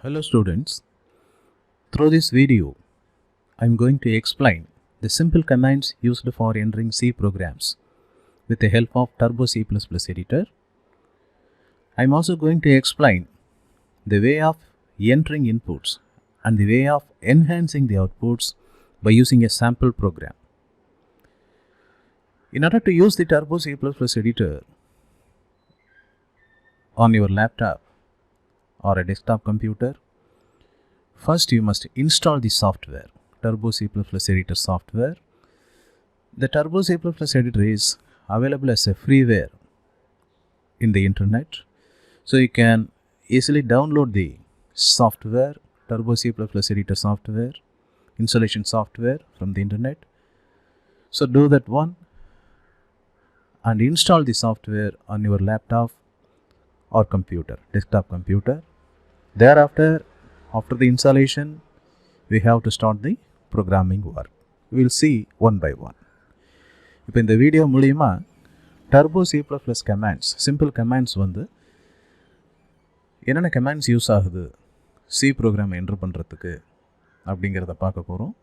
Hello students, through this video I am going to explain the simple commands used for entering C programs with the help of Turbo C++ editor. I am also going to explain the way of entering inputs and the way of enhancing the outputs by using a sample program. In order to use the Turbo C++ editor on your laptop or a desktop computer, first you must install the software, Turbo C++ editor software. The Turbo C++ editor is available as a freeware in the internet, so you can easily download the software, Turbo C++ editor software, installation software from the internet. So do that one and install the software on your laptop or computer, desktop computer. Thereafter, after the installation, we have to start the programming work. We will see one by one. இப்போ இந்த video மூலமா Turbo C++ commands, simple commands வந்து என்னென்ன commands use ஆகுது C program enter பண்ணுறதுக்கு அப்படிங்கிறத பார்க்க போகிறோம்.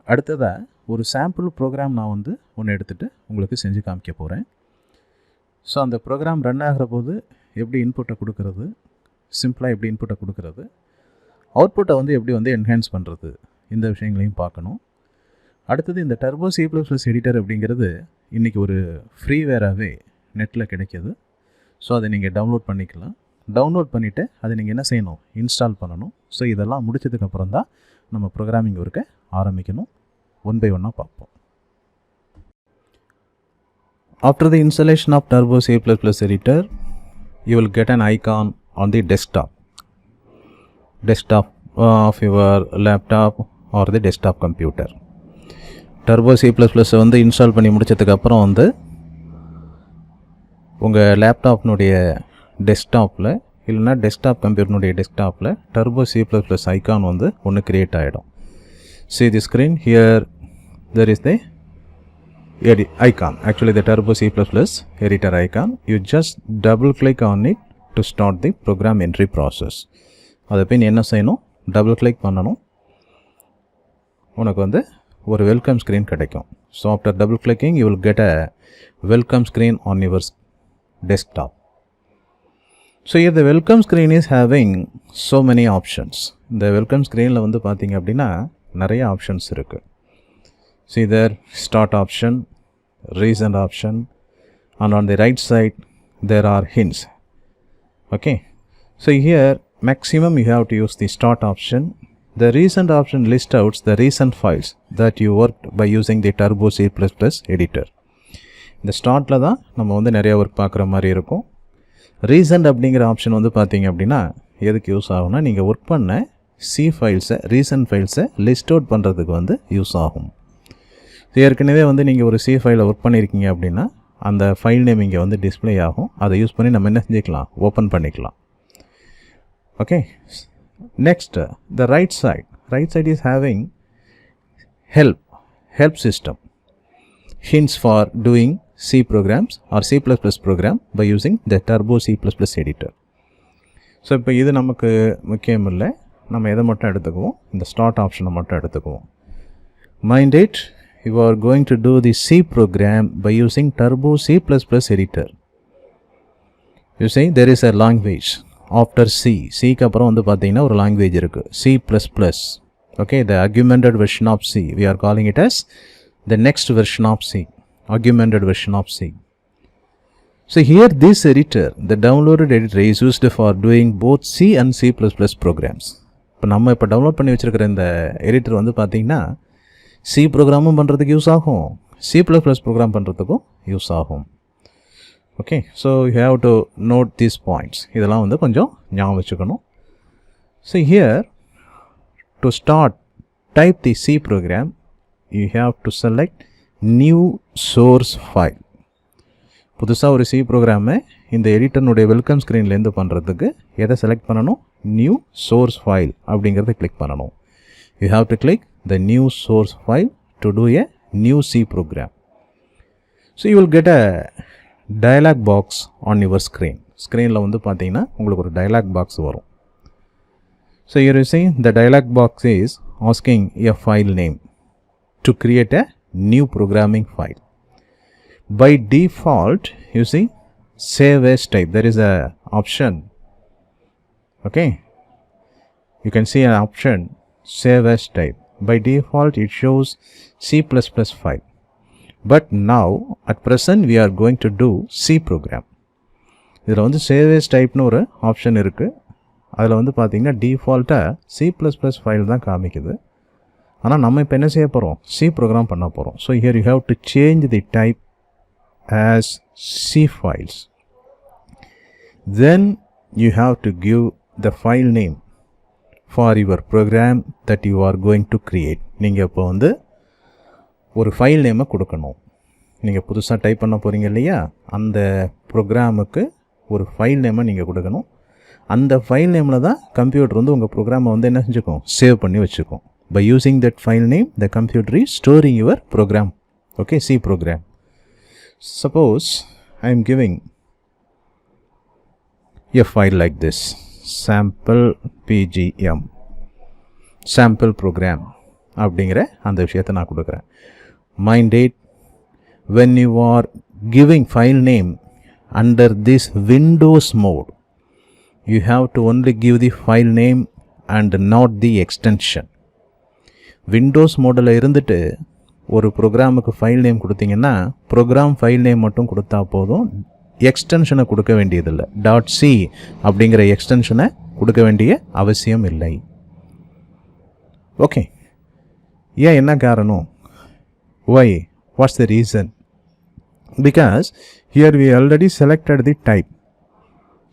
அடுத்ததாக ஒரு சாம்பிள் ப்ரோக்ராம் நான் வந்து ஒன்று எடுத்துகிட்டு உங்களுக்கு செஞ்சு காமிக்க போகிறேன். ஸோ அந்த ப்ரோக்ராம் ரன் ஆகிற போது எப்படி இன்புட்டை கொடுக்கறது, சிம்பிளாக எப்படி இன்புட்டை கொடுக்கறது, அவுட்புட்டை வந்து எப்படி வந்து என்ஹான்ஸ் பண்ணுறது, இந்த விஷயங்களையும் பார்க்கணும். அடுத்தது இந்த Turbo C++ எடிட்டர் அப்படிங்கிறது இன்றைக்கி ஒரு ஃப்ரீவேராகவே நெட்டில் கிடைக்கிது. ஸோ அதை நீங்கள் டவுன்லோட் பண்ணிக்கலாம். டவுன்லோட் பண்ணிவிட்டு அதை நீங்கள் என்ன செய்யணும், இன்ஸ்டால் பண்ணணும். ஸோ இதெல்லாம் முடிச்சதுக்கப்புறம் தான் நம்ம ப்ரோக்ராமிங் ஒர்க்கை ஆரம்பிக்கணும். ஒன் பை ஒன்னாக பார்ப்போம். After the installation of Turbo C++ editor, you will get an icon on the desktop of your laptop or the desktop computer. Turbo C++ வந்து இன்ஸ்டால் பண்ணி முடிச்சதுக்கப்புறம் வந்து உங்கள் லேப்டாப்னுடைய டெஸ்க்டாப்பில் இல்லைனா டெஸ்க்டாப் கம்ப்யூட்டர்னுடைய டெஸ்க்டாப்பில் Turbo C++ ஐக்கான் வந்து ஒன்று க்ரியேட் ஆகிடும். See the screen here, there is the icon, actually the Turbo C++ editor icon. You just double click on it to start the program entry process. அதை பின் என்ன செய்யணும், double click பண்ணணும். உனக்கு வந்து ஒரு வெல்கம் ஸ்க்ரீன் கிடைக்கும். So after double clicking you will get a welcome screen on your desktop. So இந்த welcome screen is having so many options. இந்த வெல்கம் ஸ்க்ரீனில் வந்து பார்த்தீங்க அப்படின்னா நிறைய ஆப்ஷன்ஸ் இருக்குது. See there, start option, recent option, and on the right side there are hints. Okay, so here maximum you have to use the start option. The recent option lists out the recent files that you worked by using the Turbo C++ editor. இந்த ஸ்டார்ட்டில் தான் நம்ம வந்து நிறைய work பார்க்குற மாதிரி இருக்கும். Recent அப்படிங்கிற option வந்து பார்த்தீங்க அப்படின்னா எதுக்கு யூஸ் ஆகும்னா, நீங்கள் ஒர்க் பண்ண C ஃபைல்ஸை, ரீசன்ட் ஃபைல்ஸை லிஸ்ட் அவுட் பண்ணுறதுக்கு வந்து யூஸ் ஆகும். ஏற்கனவே வந்து நீங்கள் ஒரு C ஃபைலில் ஒர்க் பண்ணியிருக்கீங்க அப்படின்னா அந்த ஃபைல் நேம் இங்கே வந்து டிஸ்பிளே ஆகும். அதை யூஸ் பண்ணி நம்ம என்ன செஞ்சுக்கலாம், ஓப்பன் பண்ணிக்கலாம். Okay, next the right side is having help system, hints for doing C programs or C++ program by using the Turbo C++ editor. So இப்போ இது நமக்கு முக்கியம் இல்லை, நம்ம எதை மட்டும் எடுத்துக்குவோம், இந்த ஸ்டார்ட் ஆப்ஷனை மட்டும் எடுத்துக்குவோம். Mind it, you are going to do the C program by using Turbo C++ editor. You see there is a language after Cக்கு அப்புறம் வந்து பார்த்தீங்கன்னா ஒரு லாங்குவேஜ் இருக்குது, C++. Okay, the augmented version of C. We are calling it as the next version of C, augmented version of C. So here this editor, the downloaded editor is used for doing both C and C++ programs. இப்போ நம்ம இப்போ download பண்ணி வச்சுருக்கிற இந்த editor வந்து பார்த்தீங்கன்னா C ப்ரோக்ராமும் பண்ணுறதுக்கு use ஆகும், C++ ப்ரோக்ராம் பண்ணுறதுக்கும் யூஸ் ஆகும். Okay, so you have to note these points. இதெல்லாம் வந்து கொஞ்சம் ஞாபகம் வச்சுக்கணும். So here to start type the C program you have to select new source file. புதுசாக ஒரு C ப்ரோக்ராமை இந்த எடிட்டர்னுடைய வெல்கம் ஸ்க்ரீன்லேருந்து பண்ணுறதுக்கு எதை செலக்ட் பண்ணணும், நியூ சோர்ஸ் ஃபைல் அப்படிங்கிறத கிளிக் பண்ணணும். You have to click the new source file to do a new C program. So you will get a dialog box on your screen. ஸ்க்ரீனில் வந்து பார்த்தீங்கன்னா உங்களுக்கு ஒரு டயலாக் பாக்ஸ் வரும். So here you see the dialog box is asking a file name to create a new programming file. By default, you see, save as type, there is a option. Okay, you can see an option, save as type. By default it shows C++ file, but now at present we are going to do C program. இதில் வந்து save as typeனு ஒரு option இருக்குது. அதில் வந்து பார்த்தீங்கன்னா டிஃபால்ட்டாக C++ file தான் காமிக்குது. ஆனால் நம்ம இப்போ என்ன செய்ய போகிறோம், C ப்ரோக்ராம் பண்ண போகிறோம். So here you have to change the type as C files. Then you have to give the file name for your program that you are going to create. நீங்கள் இப்போ வந்து ஒரு ஃபைல் நேமை கொடுக்கணும். நீங்கள் புதுசாக டைப் பண்ண போகிறீங்க இல்லையா, அந்த ப்ரோக்ராமுக்கு ஒரு ஃபைல் நேமை நீங்கள் கொடுக்கணும். அந்த ஃபைல் நேமில் தான் கம்ப்யூட்டர் வந்து உங்கள் ப்ரோக்ராமை வந்து என்ன செஞ்சுக்கும், சேவ் பண்ணி வச்சுக்கும். By using that file name, the computer is storing your program. Okay, C program. Suppose I am giving a file like this, sample pgm, sample program அப்படிங்கிற அந்த விஷயத்தை நான் கொடுக்குறேன். Mind it, when you are giving file name under this Windows mode, you have to only give the file name and not the extension. Windows மோடில் இருந்துட்டு ஒரு ப்ரோக்ராமுக்கு file name கொடுத்தீங்கன்னா ப்ரோக்ராம் ஃபைல் நேம் மட்டும் கொடுத்தா போதும், எக்ஸ்டென்ஷனை கொடுக்க வேண்டியதில்லை. .c அப்படிங்கிற எக்ஸ்டென்ஷனை கொடுக்க வேண்டிய அவசியம் இல்லை. ஓகே, ஏன், என்ன காரணம், why, what's the reason? Because here we already selected the type.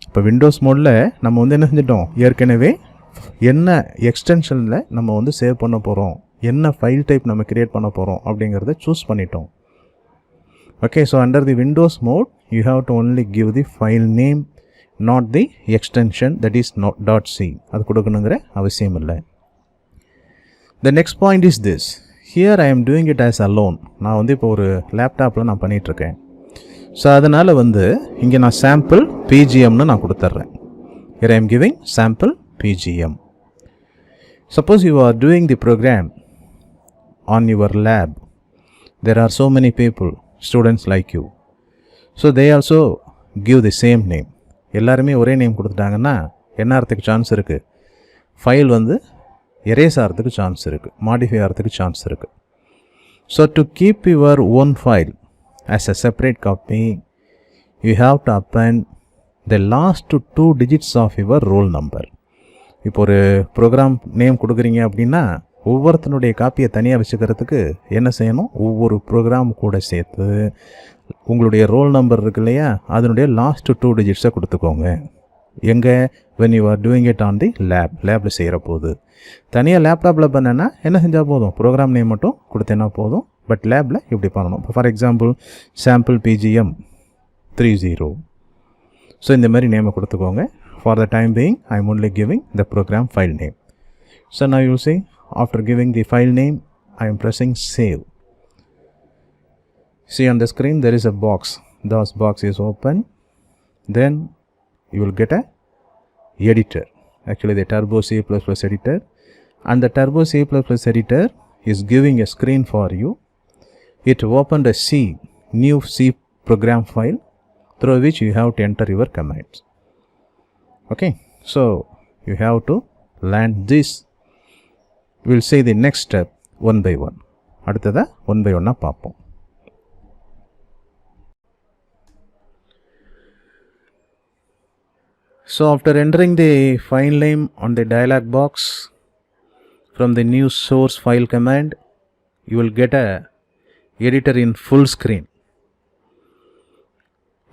இப்போ விண்டோஸ் மோடில் நம்ம வந்து என்ன செஞ்சிட்டோம், ஏற்கனவே என்ன எக்ஸ்டென்ஷனில் நம்ம வந்து சேவ் பண்ண போகிறோம், என்ன ஃபைல் டைப் நம்ம கிரியேட் பண்ண போகிறோம் அப்படிங்கிறத சூஸ் பண்ணிட்டோம். Okay, so under the Windows mode you have to only give the file name, not the extension, that is .c. அது கொடுக்கணுங்கிற அவசியம் இல்லை. The next point is this, here I am doing it as alone. நான் வந்து இப்போ ஒரு லேப்டாப்பில் நான் பண்ணிகிட்ருக்கேன். ஸோ அதனால் வந்து இங்கே நான் சாம்பிள் பிஜிஎம்னு நான் கொடுத்துட்றேன். Here I am giving sample PGM. Suppose you are doing the program on your lab. There are so many people, students like you. So they also give the same name. எல்லாருமே ஒரே name கொடுத்துட்டாங்கன்னா என்ன ஆகிறதுக்கு chance இருக்குது, file வந்து erase ஆகிறதுக்கு chance இருக்குது, modify ஆகிறதுக்கு chance இருக்குது. So to keep your own file as a separate copy, you have to append the last 2 digits of your roll number. இப்போ ஒரு ப்ரோக்ராம் நேம் கொடுக்குறீங்க அப்படின்னா ஒவ்வொருத்தனுடைய காப்பியை தனியாக வச்சுக்கிறதுக்கு என்ன செய்யணும், ஒவ்வொரு ப்ரோக்ராம் கூட சேர்த்து உங்களுடைய ரோல் நம்பர் இருக்கு இல்லையா, அதனுடைய லாஸ்ட் 2 டிஜிட்ஸை கொடுத்துக்கோங்க. எங்கே, when you are doing it on the லேபில் செய்கிற போது. தனியாக லேப்டாப்பில் பண்ணேன்னா என்ன செஞ்சால் போதும், ப்ரோக்ராம் நேம் மட்டும் கொடுத்தேன்னா போதும். பட் லேபில் இப்படி பண்ணணும். இப்போ for example sample PGM 30. So இந்த மாதிரி நேமை கொடுத்துக்கோங்க. For the time being, I am only giving the program file name. So now you will see, after giving the file name, I am pressing save. See on the screen there is a box. This box is open. Then you will get a editor. Actually the Turbo C++ editor. And the Turbo C++ editor is giving a screen for you. It opened a new C program file through which you have to enter your commands. Okay, so you have to learn this. We'll see the next step one by one. அடுத்ததா one by one பார்ப்போம். So after entering the file name on the dialog box from the new source file command, you will get a editor in full screen.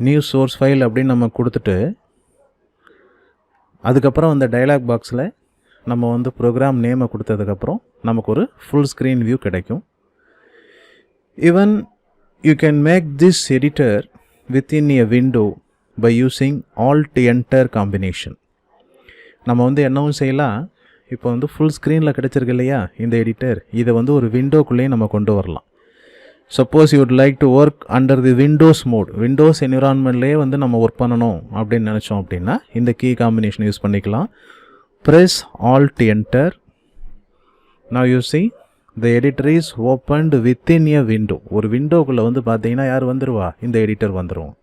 New source file அப்படின்னு நம்ம கொடுத்துட்டு அதுக்கப்புறம் அந்த dialogue பாக்ஸில் நம்ம வந்து program நேமை கொடுத்ததுக்கப்புறம் நமக்கு ஒரு ஃபுல் ஸ்க்ரீன் வியூ கிடைக்கும். Even you can make this editor within a window by using alt enter combination. நம்ம வந்து என்னவும் செய்யலாம், இப்போ வந்து ஃபுல் ஸ்க்ரீனில் கிடச்சிருக்கு இல்லையா இந்த எடிட்டர், இதை வந்து ஒரு விண்டோக்குள்ளேயே நம்ம கொண்டு வரலாம். Suppose you would like to work under the Windows mode, Windows என்விரான்மெண்ட்லேயே வந்து நம்ம ஒர்க் பண்ணணும் அப்படின்னு நினச்சோம் அப்படின்னா இந்த கீ காம்பினேஷன் யூஸ் பண்ணிக்கலாம். press Alt Enter. Now you see the editor is opened within a window. ஒரு விண்டோக்குள்ள வந்து பார்த்தீங்கன்னா யார் வந்துருவா, இந்த எடிட்டர் வந்துரும்.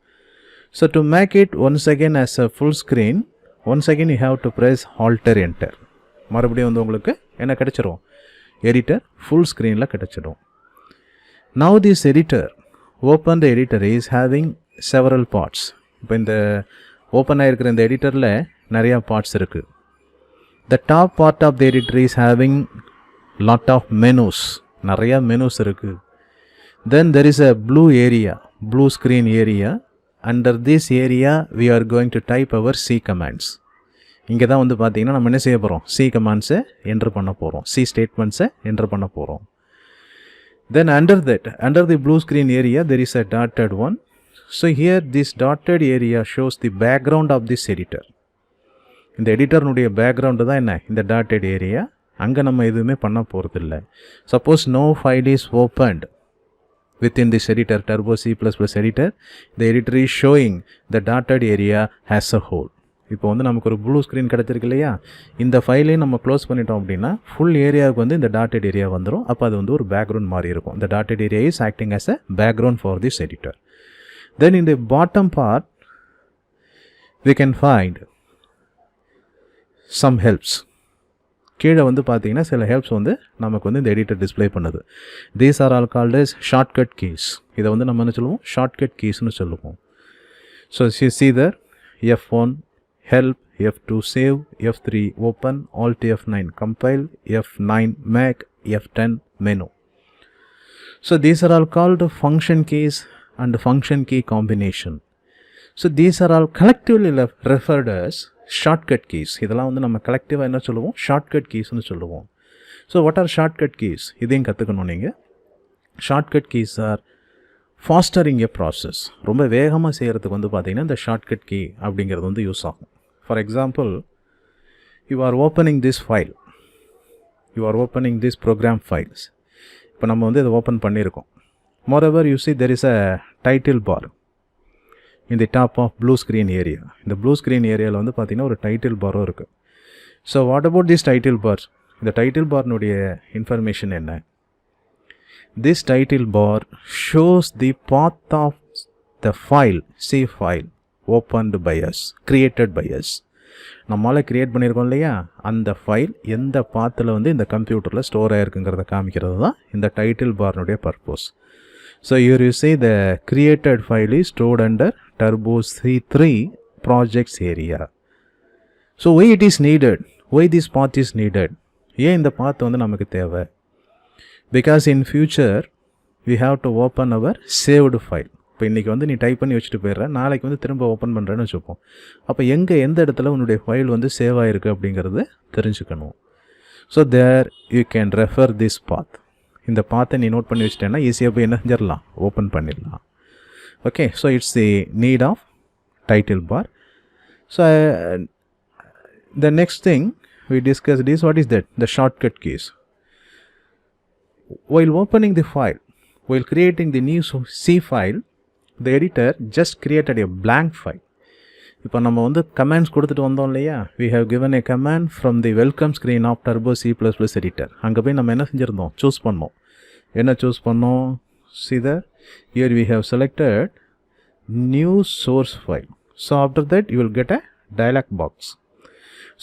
So to make it once again as a full screen, once again you have to press Alt Enter. மறுபடியும் வந்து உங்களுக்கு என்ன கிடைச்சிரும், எடிட்டர் ஃபுல் ஸ்க்ரீனில் கிடைச்சிடும். Now this editor, open the editor is having several parts. இப்போ இந்த ஓப்பன் ஆகிருக்கிற இந்த எடிட்டரில் நிறையா பார்ட்ஸ் இருக்குது. The top part of the editor is having lot of menus. நிறையா மெனூஸ் இருக்குது. Then there is a blue area, blue screen area. Under this area we are going to type our C commands. இங்கே தான் வந்து பார்த்தீங்கன்னா நம்ம என்ன செய்ய போகிறோம், C commands-ஐ என்ட்ரு பண்ண போகிறோம், C statements-ஐ என்ட்ரு பண்ண போகிறோம். Then under that, under the blue screen area there is a dotted one. So here this dotted area shows the background of this editor. இந்த எடிட்டர்னுடைய பேக்ரவுண்டு தான் என்ன, இந்த டாட்டட் ஏரியா. அங்கே நம்ம எதுவுமே பண்ண போகிறதில்ல. Suppose no file is opened within this editor, Turbo C++ editor, the editor is showing the dotted area as a whole. இப்போ வந்து நமக்கு ஒரு ப்ளூ ஸ்க்ரீன் கிடச்சிருக்கு இல்லையா, இந்த ஃபைலையும் நம்ம க்ளோஸ் பண்ணிட்டோம் அப்படின்னா ஃபுல் ஏரியாவுக்கு வந்து இந்த டாட்டட் ஏரியா வந்துடும். அப்போ அது வந்து ஒரு பேக்ரவுண்ட் மாதிரி இருக்கும். இந்த dotted area is acting as a background for this editor. Then in the bottom part we can find some helps. கீழே வந்து பார்த்தீங்கன்னா சில ஹெல்ப்ஸ் வந்து நமக்கு வந்து இந்த எடிட்டர் டிஸ்பிளே பண்ணுது. These are all called as shortcut keys. இதை வந்து நம்ம என்ன சொல்லுவோம், ஷார்ட்கட் கீஸ்னு சொல்லுவோம். So see there, F1 help, F2 save, F3 open, Alt F9 compile, F9 make, F10 menu. So these are all called function keys and function key combination. So these are all collectively referred as shortcut keys. இதெல்லாம் வந்து நம்ம கலெக்டிவாக என்ன சொல்லுவோம், shortcut கீஸ்னு சொல்லுவோம். So what are shortcut keys, இதையும் கற்றுக்கணும் நீங்கள். Shortcut keys are fastering a process. ரொம்ப வேகமாக செய்கிறதுக்கு வந்து பார்த்தீங்கன்னா இந்த ஷார்ட்கட் கீ அப்படிங்கிறது வந்து யூஸ் ஆகும். For example, you are opening this file, you are opening this program files. இப்போ நம்ம வந்து இதை ஓப்பன் பண்ணியிருக்கோம். Moreover you see there is a title bar in the top of blue screen area. இந்த ப்ளூ ஸ்க்ரீன் ஏரியாவில் வந்து பார்த்திங்கன்னா ஒரு டைட்டில் பாரும் இருக்குது. So what about this title bar, இந்த டைட்டில் பார்னுடைய இன்ஃபர்மேஷன் என்ன, this title bar shows the path of the file, C file opened by us, created by us. நம்மளால் க்ரியேட் பண்ணியிருக்கோம் இல்லையா, அந்த ஃபைல் எந்த பாத்தில் வந்து இந்த கம்ப்யூட்டரில் ஸ்டோர் ஆகிருக்குங்கிறத காமிக்கிறது தான் இந்த டைட்டில் பார்னுடைய purpose. So here you see the created file is stored under Turbo C3 projects area. So why it is needed, why this path is needed, ஏன் இந்த path வந்து நமக்கு தேவை, because in future we have to open our saved file. இப்போ இன்றைக்கி வந்து நீ type பண்ணி வச்சுட்டு போயிடுற, நாளைக்கு வந்து திரும்ப ஓப்பன் பண்ணுறேன்னு வச்சுப்போம். அப்போ எந்த இடத்துல உன்னுடைய ஃபைல் வந்து சேவ் ஆகிருக்கு அப்படிங்கிறது தெரிஞ்சுக்கணும். So there you can refer this path. இந்த பாத்தை நீ நோட் பண்ணி வச்சிட்டேன்னா ஈஸியாக போய் என்ன செஞ்சிடலாம், ஓப்பன் பண்ணிடலாம். Okay, so it's the need of title bar. So the next thing we discussed is, what is that, the shortcut keys. While opening the file, while creating the new C file, the editor just created a blank file. இப்போ நம்ம வந்து comments கொடுத்துட்டு வந்தோம் இல்லையா, we have given a command from the welcome screen of Turbo C++ editor. அங்கே போய் நம்ம என்ன செஞ்சுருந்தோம், சூஸ் பண்ணோம். என்ன சூஸ் பண்ணோம், see there, here we have selected new source file. So after that you will get a dialog box.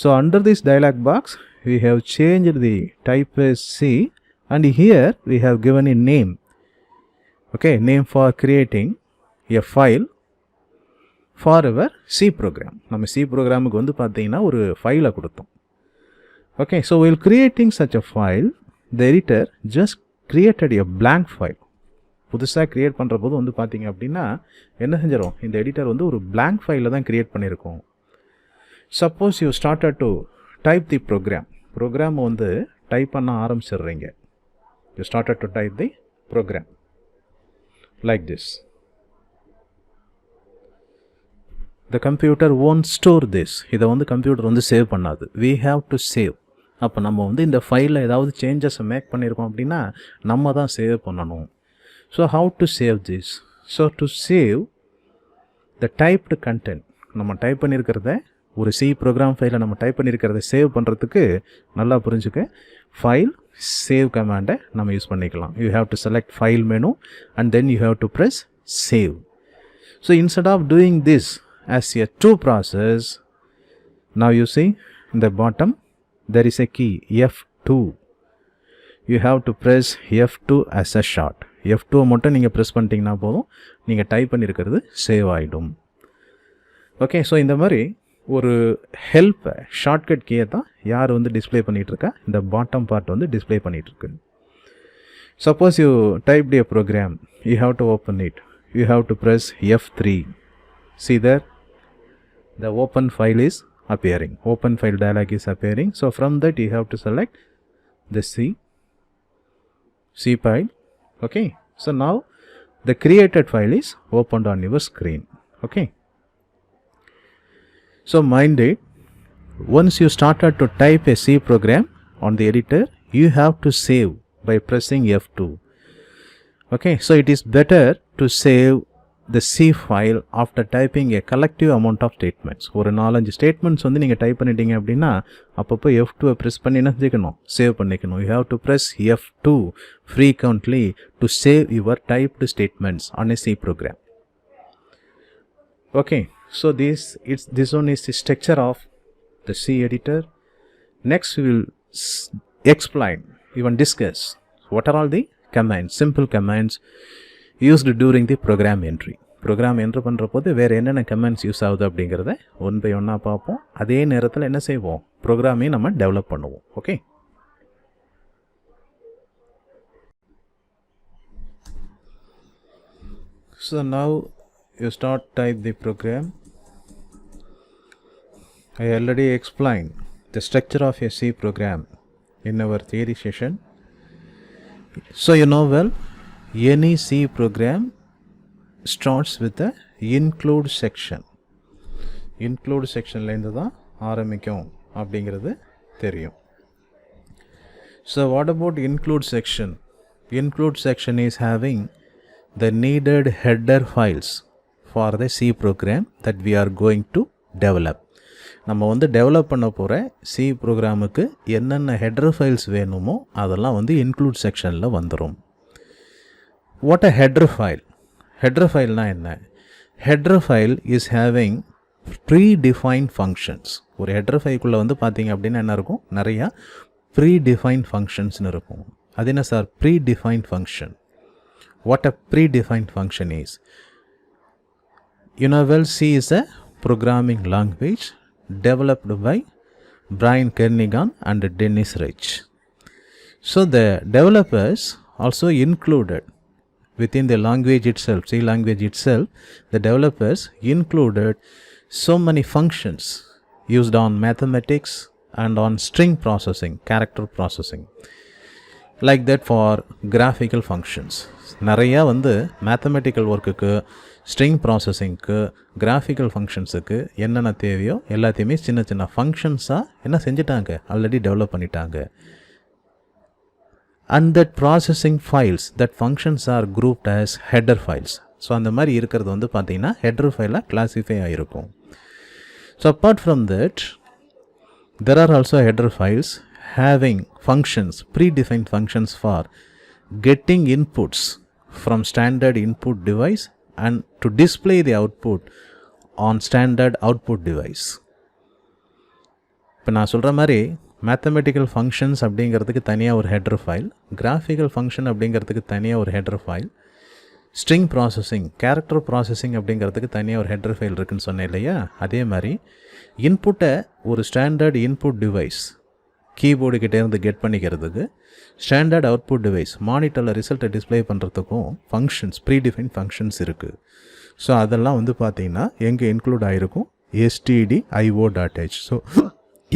So under this dialog box we have changed the type as C, and here we have given a name. Okay, name for creating a file for our C program. நம்ம C ப்ரோக்ராமுக்கு வந்து பார்த்தீங்கன்னா ஒரு ஃபைலை கொடுத்தோம். Okay, so while creating such a file, the editor just created a blank file. புதுசாக create பண்ணுற போது வந்து பார்த்தீங்க அப்படின்னா என்ன செஞ்சிடும், இந்த எடிட்டர் வந்து ஒரு blank ஃபைலில் தான் க்ரியேட் பண்ணியிருக்கோம். Suppose you started to type the program வந்து டைப் பண்ண ஆரம்பிச்சிடுறீங்க. You started to type the program like this. The computer won't store this. இதை வந்து கம்ப்யூட்டர் வந்து சேவ் பண்ணாது. We have to save. அப்போ நம்ம வந்து இந்த ஃபைலில் ஏதாவது சேஞ்சஸை மேக் பண்ணியிருக்கோம் அப்படின்னா நம்ம தான் சேவ் பண்ணணும். So how to save this? So to save the typed content, நம்ம டைப் பண்ணியிருக்கிறத ஒரு சி ப்ரோக்ராம் ஃபைலை நம்ம டைப் பண்ணியிருக்கிறத சேவ் பண்ணுறதுக்கு நல்லா புரிஞ்சுக்க ஃபைல் சேவ் கமாண்டை நம்ம யூஸ் பண்ணிக்கலாம். You have to select file menu and then you have to press save. So instead of doing this as a two process, now you see in the bottom there is a key F2. You have to press F2 as a short. F2 மட்டும் நீங்கள் press பண்ணிட்டீங்கன்னா போதும், நீங்கள் type பண்ணியிருக்கிறது save ஆகிடும். Okay, so இந்த மாதிரி ஒரு ஹெல்ப் ஷார்ட்கட் கீயை தான் யார் வந்து டிஸ்பிளே பண்ணிகிட்ருக்கா, இந்த பாட்டம் பார்ட் வந்து டிஸ்பிளே பண்ணிகிட்ருக்கு. Suppose you typed a program, you have to open it. You have to press F3. See there, the open file is appearing. Open file dialog is appearing. So from that you have to select the C file. Okay, so now the created file is opened on your screen. Okay, so mind it, once you started to type a C program on the editor, you have to save by pressing F2. Okay, so it is better to save the C file after typing a collective amount of statements. ஒரு 4-5 statements வந்து நீங்கள் type பண்ணிட்டீங்க அப்படின்னா அப்பப்போ F2 press பண்ணி என்ன செஞ்சுக்கணும், save பண்ணிக்கணும். You have to press F2 frequently to save your typed statements on a C program. Okay, so this one is the structure of the C editor. Next we will explain, even discuss what are all the commands, simple commands used during the program entry. Program entry பண்ணுற போது வேறு என்னென்ன comments use ஆகுது அப்படிங்கிறத one by ஒன்னாக பார்ப்போம். அதே நேரத்தில் என்ன செய்வோம், ப்ரோக்ராமையும் நம்ம டெவலப் பண்ணுவோம். Okay, so now you start type the program. I already explained the structure of a C program in our theory session. So you know well, any C program starts with the include section. Include sectionல இருந்து தான் ஆரம்பிக்கும் அப்படிங்கிறது தெரியும். So what about include section? Include section is having the needed header files for the C program that we are going to develop. நம்ம வந்து develop பண்ண போகிற C ப்ரோக்ராமுக்கு என்னென்ன ஹெடர் ஃபைல்ஸ் வேணுமோ அதெல்லாம் வந்து இன்க்ளூட் செக்ஷனில் வந்துடும். What a header file? Header ஃபைல்னால் என்ன? Header file is having predefined functions. ஒரு ஹெடர் ஃபைல்குள்ளே வந்து பார்த்தீங்க அப்படின்னா என்ன இருக்கும், நிறையா ப்ரீ டிஃபைன்ட் ஃபங்க்ஷன்ஸ்னு இருக்கும். அது என்ன sir predefined function? What a predefined function is, you know well, C is a programming language developed by Brian Kernighan and Dennis Rich. So the developers also included within the language itself, C language itself, the developers included so many functions used on mathematics and on string processing, character processing, like that for graphical functions. நிறையா வந்து mathematical ஒர்க்குக்கு, string ப்ராசஸிங்க்கு, graphical ஃபங்க்ஷன்ஸுக்கு என்னென்ன தேவையோ எல்லாத்தையுமே சின்ன சின்ன ஃபங்க்ஷன்ஸாக என்ன செஞ்சிட்டாங்க, ஆல்ரெடி டெவலப் பண்ணிட்டாங்க. And that processing files, that functions are grouped as header files. So அந்த மாதிரி இருக்கிறது வந்து பார்த்திங்கன்னா ஹெடர் ஃபைலாக கிளாஸிஃபை ஆகிருக்கும். So apart from that, there are also header files having functions, predefined functions for getting inputs from standard input device and to display the output on standard output device. இப்போ நான் சொல்கிற மாதிரி mathematical functions அப்படிங்கிறதுக்கு தனியாக ஒரு header file, graphical function அப்படிங்கிறதுக்கு தனியாக ஒரு header file, string processing, character processing அப்படிங்கிறதுக்கு தனியாக ஒரு ஹெடர் ஃபைல் இருக்குதுன்னு சொன்னேன் இல்லையா? அதே மாதிரி இன்புட்டை ஒரு ஸ்டாண்டர்ட் இன்புட் டிவைஸ் கீபோர்டு கிட்டேருந்து கெட் பண்ணிக்கிறதுக்கு, ஸ்டாண்டர்ட் அவுட்புட் டிவைஸ் மானிட்டரில் ரிசல்ட்டை டிஸ்பிளே பண்ணுறதுக்கும் ஃபங்க்ஷன்ஸ், ப்ரீடிஃபைன் ஃபங்க்ஷன்ஸ் இருக்குது. ஸோ அதெல்லாம் வந்து பார்த்திங்கன்னா எங்கே இன்க்ளூட் ஆகிருக்கும், stdio.h. ஸோ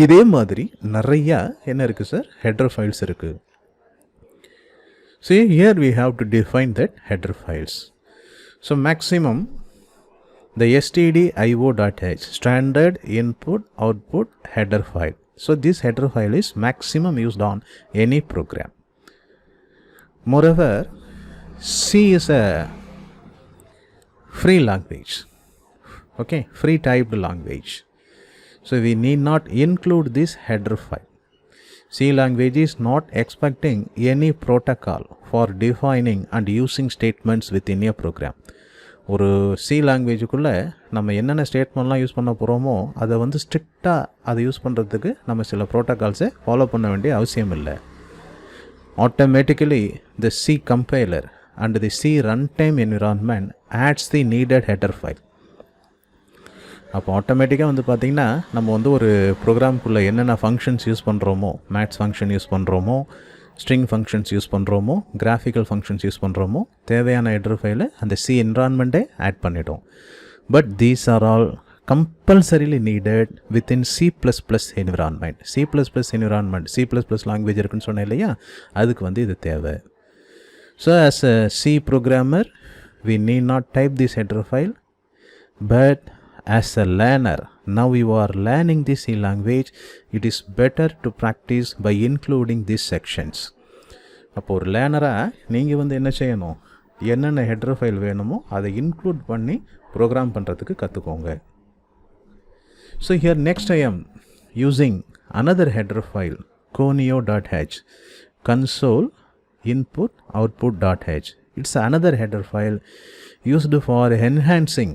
இதே மாதிரி நிறையா என்ன இருக்குது சார், ஹெடர் ஃபைல்ஸ் இருக்குது. So here we have to define that header files. So maximum the stdio.h, standard input output header file. So this header file is maximum used on any program. Moreover, C is a free language. Okay, free typed language. So we need not include this header file. C language is not expecting any protocol for defining and using statements within a program. ஒரு C லாங்குவேஜுக்குள்ளே நம்ம என்னென்ன ஸ்டேட்மெண்ட்லாம் use பண்ண போகிறோமோ அதை வந்து ஸ்ட்ரிக்டாக அதை use பண்ணுறதுக்கு நம்ம சில ப்ரோட்டோகால்ஸை ஃபாலோ பண்ண வேண்டிய அவசியம் இல்லை. Automatically the C compiler and the C run time environment adds the needed header file. அப்போ ஆட்டோமேட்டிக்காக வந்து பார்த்திங்கன்னா நம்ம வந்து ஒரு ப்ரோக்ராம்குள்ளே என்னென்ன ஃபங்க்ஷன்ஸ் யூஸ் பண்ணுறோமோ, மேத்ஸ் ஃபங்க்ஷன் யூஸ் பண்ணுறோமோ, ஸ்ட்ரிங் ஃபங்க்ஷன்ஸ் யூஸ் பண்ணுறோமோ, கிராஃபிக்கல் ஃபங்க்ஷன்ஸ் யூஸ் பண்ணுறோமோ, தேவையான ஹெடர் ஃபைலை அந்த சி என்விரான்மெண்ட்டே ஆட் பண்ணிட்டோம். But these are all compulsorily needed within C++ environment. C++ environment, C++ language இருக்குன்னு சொன்னேன் இல்லையா, அதுக்கு வந்து இது தேவை. So as a C programmer we need not type this header file, but as a learner, now you are learning this C language, it is better to practice by including these sections. அப்போ ஒரு லேர்னராக நீங்கள் வந்து என்ன செய்யணும், என்னென்ன header file வேணுமோ அதை include பண்ணி ப்ரோக்ராம் பண்ணுறதுக்கு கற்றுக்கோங்க. So here next I am using another header file, conio.h, console input output.h. It's another header file used for enhancing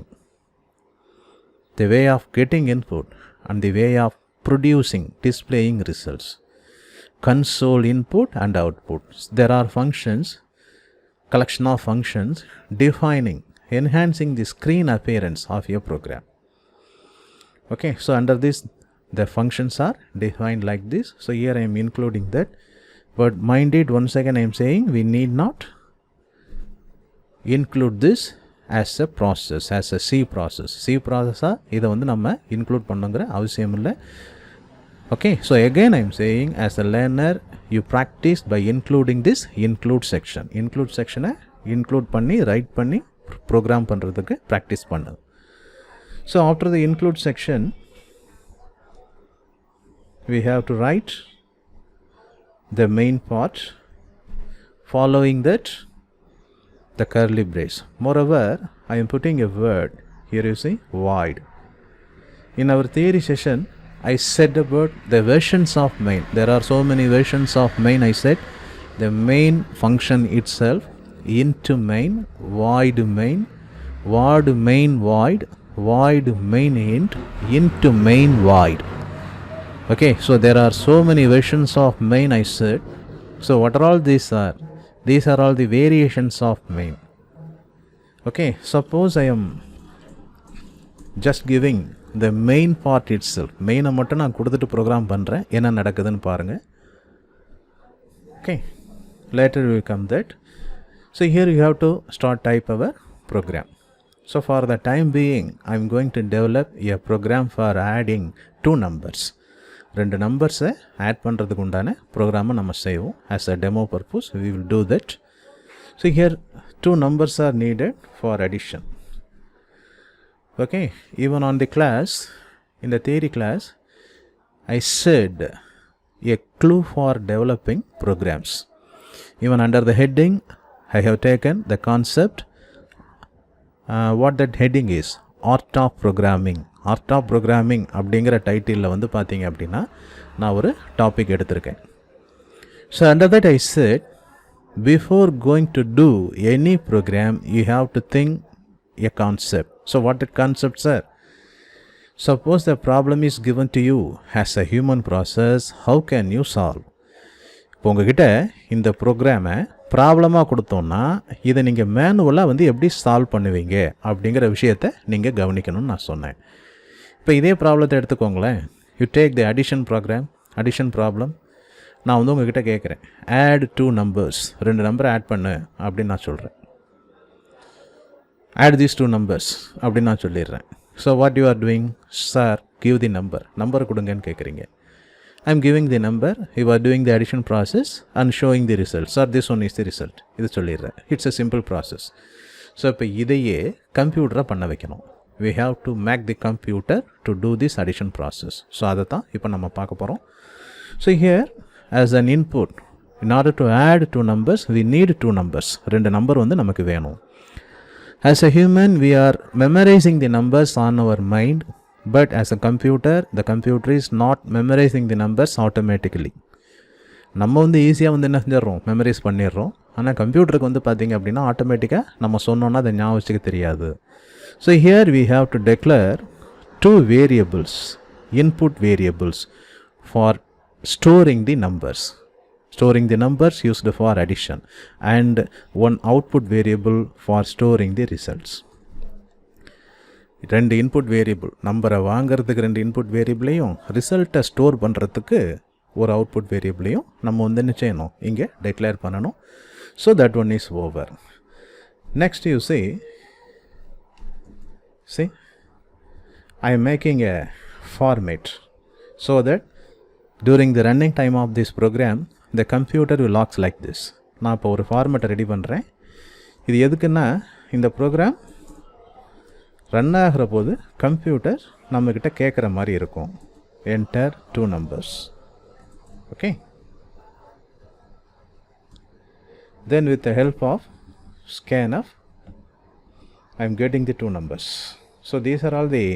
the way of getting input and the way of producing, displaying results. Console input and output. There are functions, collection of functions defining, enhancing the screen appearance of your program. Okay, so under this the functions are defined like this. So here I am including that, but mind it, once again I am saying we need not include this as a process, as a C process. C process-ஆக இதை வந்து நம்ம include பண்ணுங்கிற அவசியம் இல்லை. Okay, so again I am saying as a learner you practice by including this include section. include செக்ஷனை include பண்ணி write பண்ணி program பண்ணுறதுக்கு ப்ராக்டிஸ் பண்ணு. So after the include section we have to write the main part, following that the curly brace. Moreover, I am putting a word here, you see, void. In our theory session I said about the versions of main. There are so many versions of main. I said the main function itself, into main, void main, void main void, void main int, into main void. Okay, so there are so many versions of main, I said. So what are all these are? These are all the variations of main. Okay, suppose I am just giving the main part itself. Main மட்டும் நான் கொடுத்துட்டு program பண்ணுறேன், என்ன நடக்குதுன்னு பாருங்கள். Okay, later we will come that. So here you have to start type our program. So for the time being I am going to develop a program for adding 2 numbers. 2 நம்பர்ஸை add பண்ணுறதுக்கு உண்டான ப்ரோக்ராமை நம்ம செய்வோம். as a demo purpose we will do that. So here 2 numbers are needed for addition. Okay, even on the class, in the theory class I said a clue for developing programs. Even under the heading I have taken the concept, what that heading is, art of programming. art of programming அப்படிங்கிற டைட்டிலில் வந்து பார்த்தீங்க அப்படின்னா நான் ஒரு topic எடுத்திருக்கேன். So under that I said before going to do any program you have to think a concept. So what that concepts are? Suppose the problem is given to you as a human process, how can you solve? இப்போ உங்ககிட்ட இந்த ப்ரோக்ராமை ப்ராப்ளமாக கொடுத்தோன்னா இதை நீங்கள் மேனுவலாக வந்து எப்படி சால்வ் பண்ணுவீங்க அப்படிங்கிற விஷயத்தை நீங்கள் கவனிக்கணும்னு நான் சொன்னேன். இப்போ இதே ப்ராப்ளத்தை எடுத்துக்கோங்களேன். You take the addition problem. நான் வந்து உங்ககிட்ட கேட்குறேன், ஆட் 2 numbers, 2 நம்பரை ஆட் பண்ணு அப்படின்னு நான் சொல்கிறேன். ஆட் தீஸ் 2 numbers அப்படின்னு நான் சொல்லிடுறேன். So what you are doing, sir give the number கொடுங்கன்னு கேட்குறீங்க. I am giving the number, you are doing the addition process and showing the result. Sir this one is the result, இது சொல்லிடுறேன். It's a simple process. So இப்போ இதையே கம்ப்யூட்டரை பண்ண வைக்கணும். we have to make the computer to do this addition process. So அதை தான் இப்போ நம்ம பார்க்க போகிறோம். So here as an input, in order to add 2 numbers we need 2 numbers. 2 number வந்து நமக்கு வேணும். As a human we are memorizing the numbers on our mind But as a computer, the computer is not memorizing the numbers automatically. நம்ம வந்து ஈஸியாக வந்து என்ன செஞ்சிடறோம், memorise பண்ணிடுறோம். ஆனால் கம்ப்யூட்டருக்கு வந்து பார்த்திங்க அப்படின்னா ஆட்டோமேட்டிக்காக நம்ம சொன்னோன்னா அதை ஞாபகம் வச்சுக்க தெரியாது. So here we have to declare two variables, input variables for storing the numbers. Storing the numbers used for addition, and one output variable for storing the results. ரெண்டு இன்புட் வேரியபிள், நம்பரை வாங்கிறதுக்கு ரெண்டு இன்புட் வேரியபிளையும் ரிசல்ட்டை store பண்ணுறதுக்கு ஒரு output வேரியபிளையும் நம்ம வந்து என்ன செய்யணும், இங்கே டிக்ளேர் பண்ணணும். So that one is over. Next you see I am making a format so that during the running time of this program the computer will looks like this. நான் இப்போ ஒரு ஃபார்மேட்டை ரெடி பண்ணுறேன். இது எதுக்குன்னா, இந்த ப்ரோக்ராம் ரன் ஆகிற போது computer நம்மக்கிட்ட கேட்குற மாதிரி இருக்கும், enter 2 numbers. Okay, then with the help of scanf I am getting the 2 numbers. So these are all the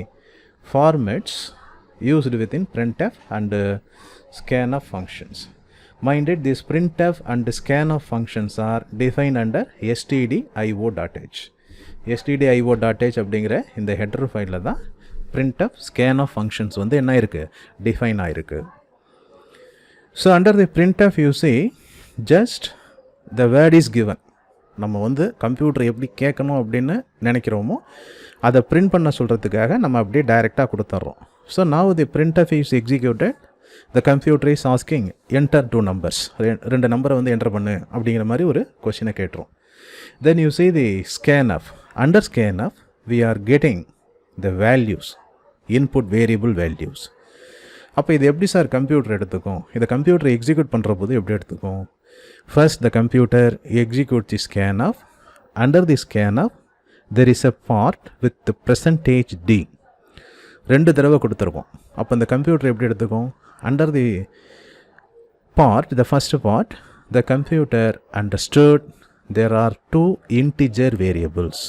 formats used within printf and scanf functions. Mind it, these printf and scanf functions are defined under stdio.h. stdio.h அப்படிங்கிற இந்த header ஃபைலில் தான் printf scanf functions வந்து என்ன இருக்கு, define ஆயிருக்கு. So under the printf you see just the word is given. நம்ம வந்து கம்ப்யூட்டர் எப்படி கேட்கணும் அப்படின்னு நினைக்கிறோமோ அதை பிரிண்ட் பண்ண சொல்கிறதுக்காக நம்ம அப்படியே டைரெக்டாக கொடுத்துட்றோம். So now the printf is executed. The computer is asking enter 2 numbers. ரெண்டு நம்பரை வந்து என்டர் பண்ணு அப்படிங்கிற மாதிரி ஒரு கொஸ்டினை கேட்டுரும். Then you see the scanf. Under scanf we are getting the values, input variable values. அப்போ இது எப்படி சார் கம்ப்யூட்டர் எடுத்துக்கும், இதை கம்ப்யூட்டர் எக்ஸிக்யூட் பண்ணுற போது எப்படி எடுத்துக்கும்? First the computer executes the scanf. Under the scanf there is a part with the %d. ரெண்டு தடவை கொடுத்துருக்கோம். அப்போ இந்த கம்ப்யூட்டர் எப்படி எடுத்துக்கும்? Under the part, the first part, the computer understood there are 2 integer variables.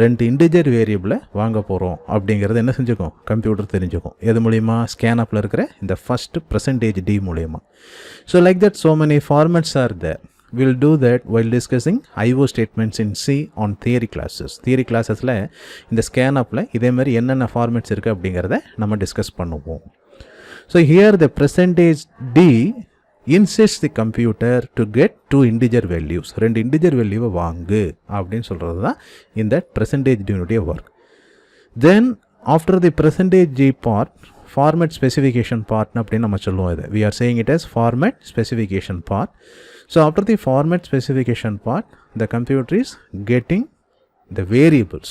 ரெண்டு இன்டிஜர் வேரியபிளை வாங்க போகிறோம் அப்படிங்கிறது என்ன செஞ்சுக்கும், கம்ப்யூட்டர் தெரிஞ்சுக்கும். எது மூலிமா? ஸ்கேனப்பில் இருக்கிற இந்த ஃபஸ்ட்டு %d மூலயமா. So like that so many formats are there. We'll do that while discussing IO statements in C on theory classes. Theory classesல இந்த ஸ்கேனப்பில் இதே மாதிரி என்னென்ன ஃபார்மேட்ஸ் இருக்குது அப்படிங்கிறத நம்ம டிஸ்கஸ் பண்ணுவோம். So here the %d insists the computer to get 2 integer values. ரெண்டு integer வேல்யூவை வாங்கு அப்படின்னு சொல்கிறது தான் இந்த %d work. Then after the %d part, format specification part அப்படின்னு நம்ம சொல்லுவோம். இது we are saying it as format specification part. So after the format specification part, the computer is getting the variables.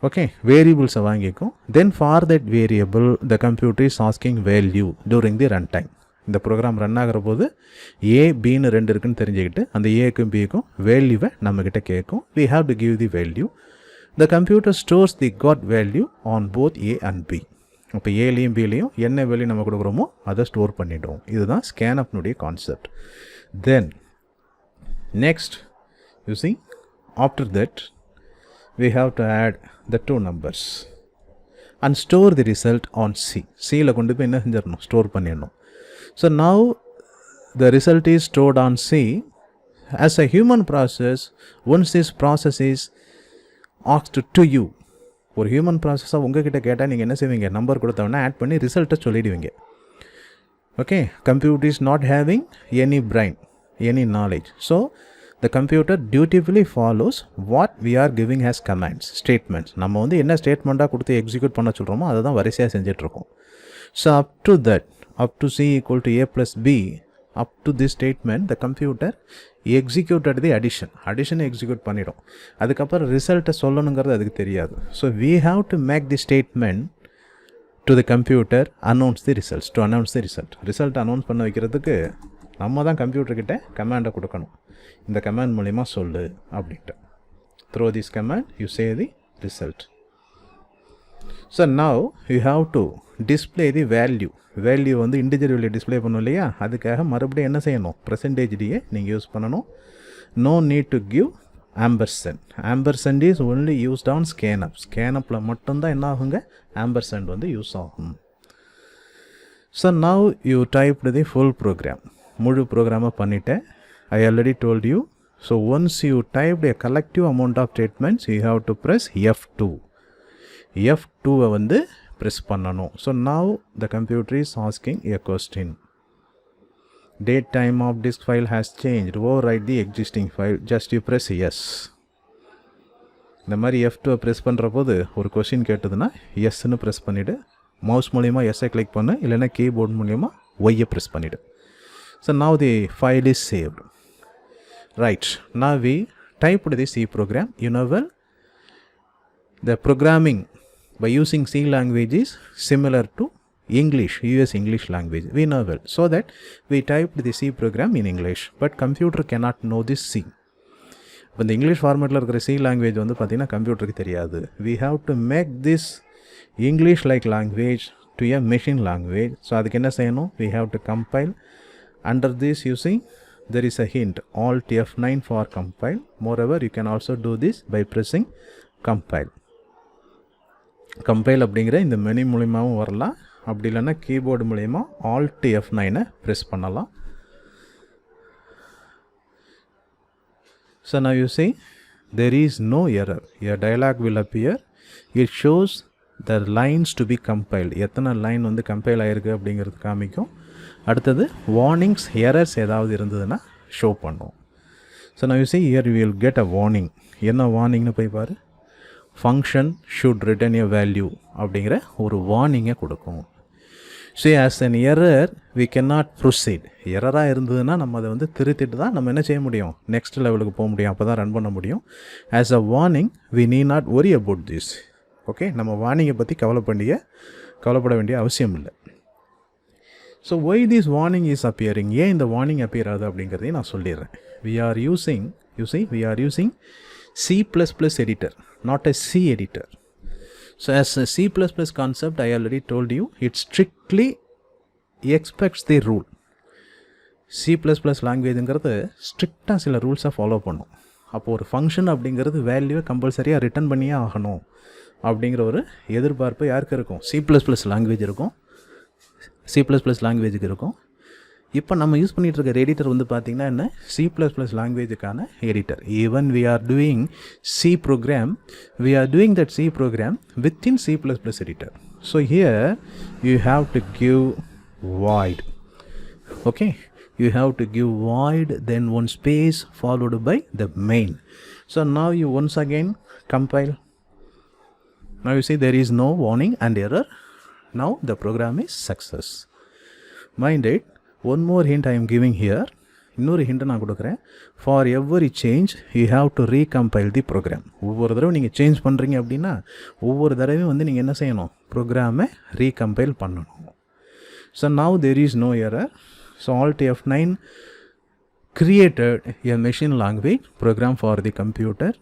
Okay, variables வாங்கிக்கும். Then for that variable the computer is asking value during the runtime. இந்த program run ஆகிற போது ஏ பின்னு ரெண்டு இருக்குன்னு தெரிஞ்சுக்கிட்டு அந்த ஏக்கும் பிக்கும் வேல்யூவை நம்மக்கிட்ட கேட்கும். we have to give the value. The computer stores the got value on both A and B. இப்போ ஏலையும் பிலையும் என்ன வேல்யூ நம்ம கொடுக்குறோமோ அதை ஸ்டோர் பண்ணிவிடுவோம். இதுதான் ஸ்கேனப்னுடைய concept. Then next you see after that we have to add the 2 numbers and store the result on C. Cல கொண்டு போய் என்ன செஞ்சிடணும், ஸ்டோர் பண்ணிடணும். So now the result is stored on C. As a human process, once this process is asked to you, ஒரு human ப்ராசஸாக உங்ககிட்ட கேட்டால் நீங்கள் என்ன செய்வீங்க, நம்பர் கொடுத்தவொடனே ஆட் பண்ணி ரிசல்ட்டை சொல்லிடுவீங்க. Okay, computer is not having any brain, any knowledge. So the computer dutifully follows what we are giving as commands, statements. நம்ம வந்து என்ன ஸ்டேட்மெண்ட்டாக கொடுத்து எக்ஸிக்யூட் பண்ண சொல்கிறோமோ அதை தான் வரிசையாக செஞ்சிட்ருக்கோம். So up to that, up to C equal to A plus B, up to this statement the computer executed the addition execute பண்ணிடும். அதுக்கப்புறம் ரிசல்ட்டை சொல்லணுங்கிறது அதுக்கு தெரியாது. So we have to make the statement to the computer announce the results, to announce the result announce பண்ண வைக்கிறதுக்கு நம்ம தான் கம்ப்யூட்டர்கிட்ட கமாண்டை கொடுக்கணும். இந்த கமாண்ட் மூலிமா சொல்லு அப்படின்ட்டு. through this command you say the result. So now you have to display the value. Value வந்து இன்டிஜர் வேல்யூ டிஸ்பிளே பண்ணணும் இல்லையா, அதுக்காக மறுபடியும் என்ன செய்யணும், %d நீங்கள் யூஸ் பண்ணணும். no need to give ampersand is only used on scanf மட்டும்தான் என்ன ஆகுங்க ampersand வந்து யூஸ் ஆகும். So now you typed the full program. முழு ப்ரோக்ராமை பண்ணிட்டேன். I already told you. So once you typed a collective amount of statements, you have to press F2. F2 வந்து press பண்ணணும். So now the computer is asking a question. Date time of disk file has changed. Overwrite the existing file. Just you press yes. இந்த மாதிரி F2 press பண்ணுற போது ஒரு question கேட்டதுன்னா எஸ்ன்னு press பண்ணிவிடு. Mouse மூலிமா எஸ்ஸை click பண்ணு, இல்லைன்னா கீபோர்ட் மூலிமா ஒய்யை press பண்ணிவிடு. So now the file is saved. Right, now we typed the C program. You know well, the programming by using C language is similar to English, US English language. We know well. So that we typed the C program in English, but computer cannot know this C. இப்போ இந்த English ஃபார்மேட்டில் இருக்கிற C language வந்து பார்த்திங்கன்னா கம்ப்யூட்டருக்கு தெரியாது. We have to make this English like language to a machine language. So அதுக்கு என்ன செய்யணும்? We have to compile. Under this you see there is a hint, Alt F9 for compile. Moreover, you can also do this by pressing compile. Compile அப்படிங்கிற இந்த menu மூலியமாகவும் வரலாம், அப்படி இல்லைன்னா keyboard மூலிமா Alt F9 ப்ரெஸ் பண்ணலாம். So now you see there is no error. A dialog will appear. It shows the lines to be compiled. எத்தனை line வந்து கம்பைல் ஆகிருக்கு அப்படிங்கிறது காமிக்கும். அடுத்தது வார்னிங்ஸ், எரர்ஸ் ஏதாவது இருந்ததுன்னா ஷோ பண்ணும். ஸோ நான் you see here you will get a warning. என்ன வார்னிங்னு போய் பாரு. Function should return a value அப்படிங்கிற ஒரு வார்னிங்கை கொடுக்கும். So as an error we cannot proceed. எரராக இருந்ததுன்னா நம்ம அதை வந்து திருத்திட்டு தான் நம்ம என்ன செய்ய முடியும், நெக்ஸ்ட் லெவலுக்கு போக முடியும், அப்போ தான் ரன் பண்ண முடியும். As a warning we need not worry about this. Okay, நம்ம வார்னிங்கை பற்றி கவலைப்பட வேண்டிய அவசியம் இல்லை. So why this warning is appearing, ஏன் இந்த வார்னிங் அப்பியர் ஆகுது அப்படிங்கிறதையும் நான் சொல்லிடுறேன். we are using C++ editor, not a C editor. So as a C++ concept, I already told you, it strictly expects the rule. C++ லாங்குவேஜுங்கிறது ஸ்ட்ரிக்டாக சில ரூல்ஸை follow பண்ணும். அப்போது ஒரு ஃபங்க்ஷன் அப்படிங்கிறது வேல்யூவை கம்பல்சரியாக ரிட்டர்ன் பண்ணியே ஆகணும் அப்படிங்கிற ஒரு எதிர்பார்ப்பு யாருக்கு இருக்கும்? C++ லாங்குவேஜ் இருக்கும், C++ லாங்குவேஜுக்கு இருக்கும். இப்போ நம்ம யூஸ் பண்ணிகிட்டு இருக்க எடிட்டர் வந்து பார்த்திங்கன்னா என்ன, C++ லாங்குவேஜுக்கான editor. Even we are doing C program, we are doing that C program within C++ editor. So here you have to give void. Okay, you have to give void, then one space followed by the main. So now you once again compile. Now you see there is no warning and error. Now the program is success. Mind it, one more hint I am giving here. இன்னொரு ஹிண்ட்டை நான் கொடுக்குறேன். For every change you have to recompile the program. ஒவ்வொரு தடவை நீங்கள் change பண்ணுறீங்க அப்படின்னா ஒவ்வொரு தடவையும் வந்து நீங்கள் என்ன செய்யணும், ப்ரோக்ராமை ரீகம்பைல் பண்ணணும். So now there is no error. So Alt F9 created a machine language program for the computer.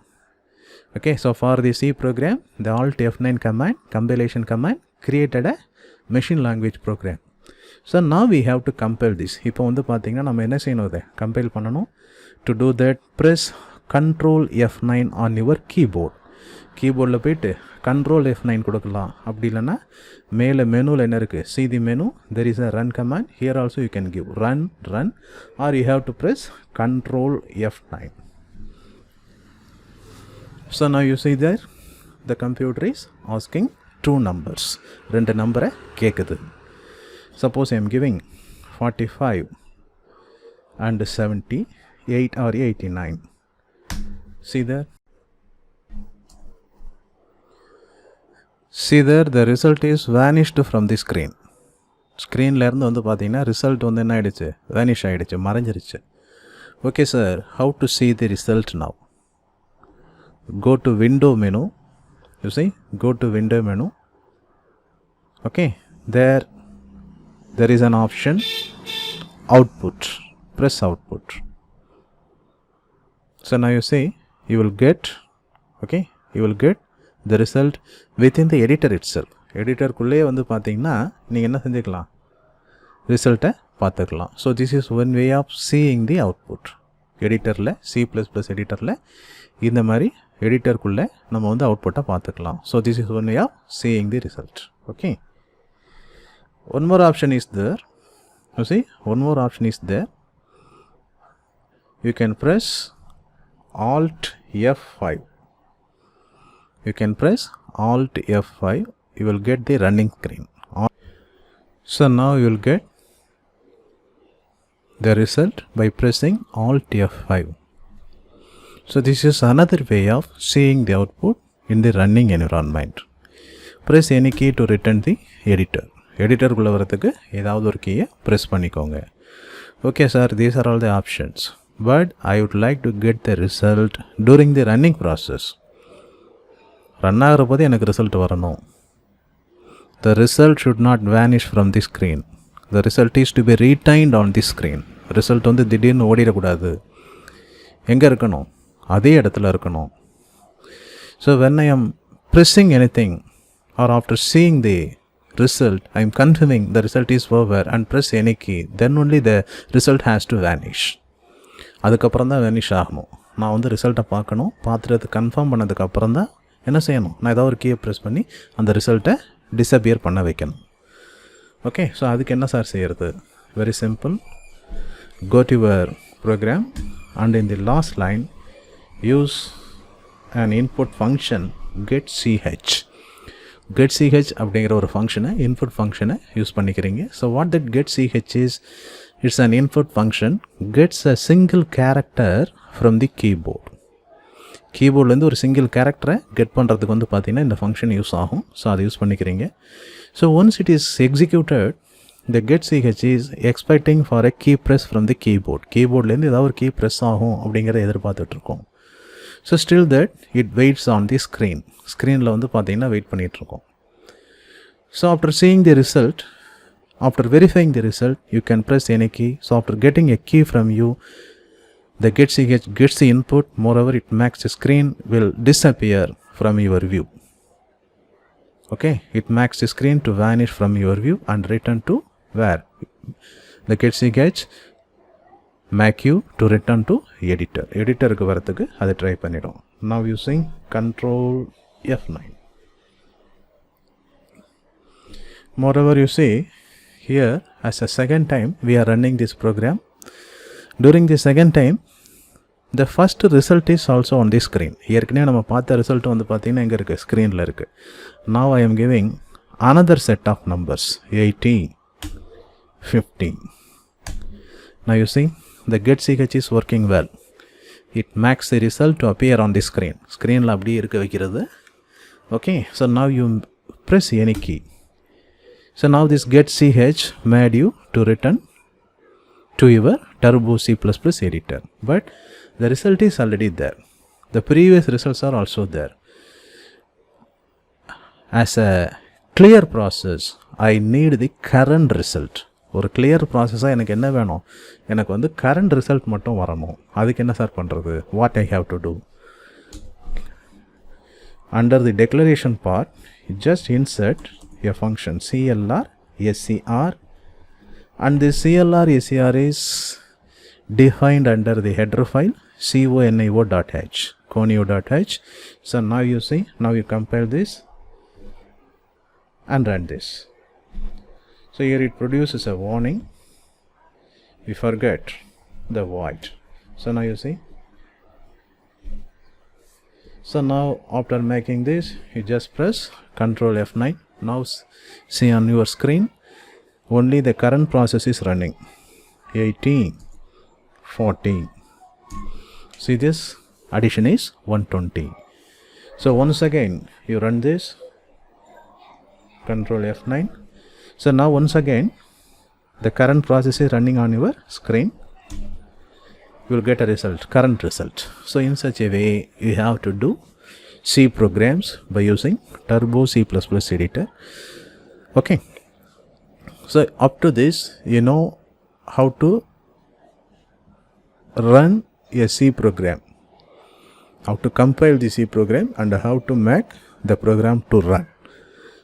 Okay, so for the C program, the Alt F9 command, compilation command, created a machine language program. So now we have to compile this. இப்போ வந்து பார்த்தீங்கன்னா நம்ம என்ன செய்யணும், அதை compile பண்ணணும். To do that, press Ctrl F9 on your keyboard. கீபோர்டில் போயிட்டு Ctrl F9 கொடுக்கலாம். அப்படி இல்லைன்னா மேலே மெனுவில் என்ன இருக்குது, see the menu, there is a run command. Here also you can give run, or you have to press Ctrl F9. So now you see there, the computer is asking two numbers. ரெண்டு நம்பரை கேட்குது. Suppose I am giving 45 and 78 or 89. See there? See there, the result is vanished from the screen. ஸ்க்ரீனில் இருந்து வந்து பார்த்தீங்கன்னா result வந்து என்ன ஆகிடுச்சு, வேனிஷ் ஆகிடுச்சு, மறைஞ்சிருச்சு. Okay sir, how to see the result now? Go to window menu. You see, go to window menu. Okay, there is an option output. Press output. So now you see, you will get the result within the editor itself. எடிட்டருக்குள்ளே வந்து பார்த்தீங்கன்னா நீங்கள் என்ன செஞ்சுக்கலாம், ரிசல்ட்டை பார்த்துக்கலாம். So this is one way of seeing the output. எடிட்டரில் C++ எடிட்டரில் இந்த மாதிரி எடிட்டருக்குள்ளே நம்ம வந்து அவுட்புட்டை பார்த்துக்கலாம். So this is one way of seeing the result. Okay, one more option is there. You see, one more option is there. You can press Alt F5. You can press Alt F5. You will get the running screen. So now you will get the result by pressing Alt F5. So this is another way of seeing the output in the running environment. Press any key to return the editor. எடிட்டருக்குள்ளே வரத்துக்கு ஏதாவது ஒரு கீயை press பண்ணிக்கோங்க. Okay sir, these are all the options, but I would like to get the result during the running process. Run ஆகிற போது எனக்கு result வரணும். The result should not vanish from the screen. The result is to be retained on the screen. Result வந்து திடீர்னு ஓடிடக்கூடாது. எங்கே இருக்கணும்? அதே இடத்துல இருக்கணும். So when I am pressing any thing or after seeing the result, I am confirming the result is over and press any key, then only the result has to vanish. அதுக்கப்புறம் தான் வேனிஷ் ஆகணும். நான் வந்து ரிசல்ட்டை பார்க்கணும். பார்த்துட்டு confirm பண்ணதுக்கப்புறம் தான் என்ன செய்யணும்? நான் ஏதாவது ஒரு கீயை ப்ரெஸ் பண்ணி அந்த ரிசல்ட்டை டிஸப்பியர் பண்ண வைக்கணும். ஓகே, ஸோ அதுக்கு என்ன சார் செய்கிறது? Very simple. Go to your program and in the last line use an input function getCH. getCH அப்படிங்கிற ஒரு ஃபங்க்ஷனை, இன்புட் ஃபங்க்ஷனை யூஸ் பண்ணிக்கிறீங்க. So what that getCH is, it's an input function gets a single character from the keyboard. கீபோர்ட்லேருந்து ஒரு single கேரக்டரை get பண்ணுறதுக்கு வந்து பார்த்திங்கன்னா இந்த ஃபங்க்ஷன் யூஸ் ஆகும். ஸோ அதை யூஸ் பண்ணிக்கிறீங்க. So once it is executed, the getCH is expecting for a key press from the keyboard. கீபோர்ட்லேருந்து ஏதாவது ஒரு கீ ப்ரெஸ் ஆகும் அப்படிங்கிறத எதிர்பார்த்துட்ருக்கோம். So still that it waits on the screen. ஸ்க்ரீனில் வந்து பார்த்தீங்கன்னா வெயிட் பண்ணிகிட்ருக்கோம். So after seeing the result, after verifying the result, you can press any key. So after getting a key from you, the getCH gets the input. Moreover, it makes the screen will disappear from your view. Okay, it makes the screen to vanish from your view and return to where? The getCH make you to return to editor. எடிட்டருக்கு வரத்துக்கு அதை try பண்ணிடும். Now using Control F9. Moreover, you see here as a second time we are running this program. During the second time, the first result is also on the screen. ஏற்கனவே நம்ம பார்த்த result வந்து பார்த்தீங்கன்னா எங்கே இருக்குது? ஸ்க்ரீனில் இருக்குது. Now I am giving another set of numbers 80, 50. Now you see the getCH is working well. It makes the result to appear on the screen. ஸ்க்ரீனில் அப்படியே இருக்க வைக்கிறது. Okay, so now you press any key. So now this getCH made you to return to your Turbo C++ editor, but the result is already there. The previous results are also there. As a clear process, I need the current result. ஒரு clear process-ஆக எனக்கு என்ன வேணும்? எனக்கு வந்து current result மட்டும் வரணும். அதுக்கு என்ன சார் பண்ணுறது? What I have to do? Under the declaration part, you just insert a function CLR SCR, and this CLR SCR is defined under the header file conio.h, conio.h. So now you see, now you compile this and run this. So here it produces a warning, we forget the void. So now you see, so now after making this, you just press Control F9. Now see on your screen only the current process is running 80, 40. See, this addition is 120. So once again you run this, Control F9. So now once again the current process is running on your screen. You will get a result, current result. So in such a way you have to do C programs by using Turbo C++ editor. Okay, so up to this you know how to run a C program, how to compile the C program and how to make the program to run.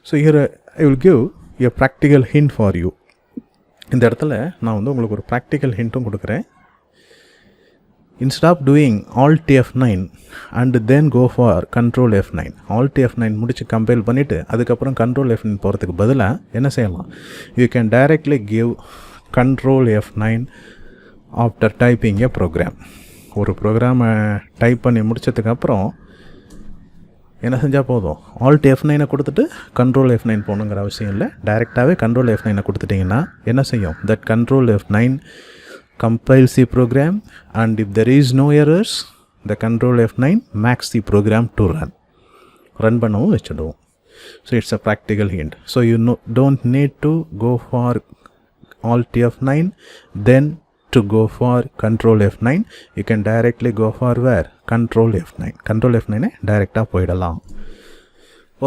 So here I will give a practical hint for you. இந்த இடத்துல நான் வந்து உங்களுக்கு ஒரு practical ஹிண்ட்டும் கொடுக்குறேன். instead of doing Alt F9 and then go for Control F9, Alt F9 முடிச்சு compile பண்ணிவிட்டு அதுக்கப்புறம் Control F9 போகிறதுக்கு பதிலாக என்ன செய்யலாம், you can directly give Control F9 after typing a program. ஒரு ப்ரோக்ராமை டைப் பண்ணி முடிச்சதுக்கப்புறம் என்ன செஞ்சால் போதும், Alt F9 கொடுத்துட்டு Control F9 போகணுங்கிற அவசியம் இல்லை. டைரெக்டாகவே Control F9 கொடுத்துட்டிங்கன்னா என்ன செய்யும், that Control F9 compiles the program and if there is no errors, the Control F9 makes the program to run பண்ணவும் வச்சிடுவோம். So it's a practical hint. So you don't need to go for Alt F9 then to go for Control F9. You can directly go for where, Control F9. Control F9 டைரெக்டாக போயிடலாம்.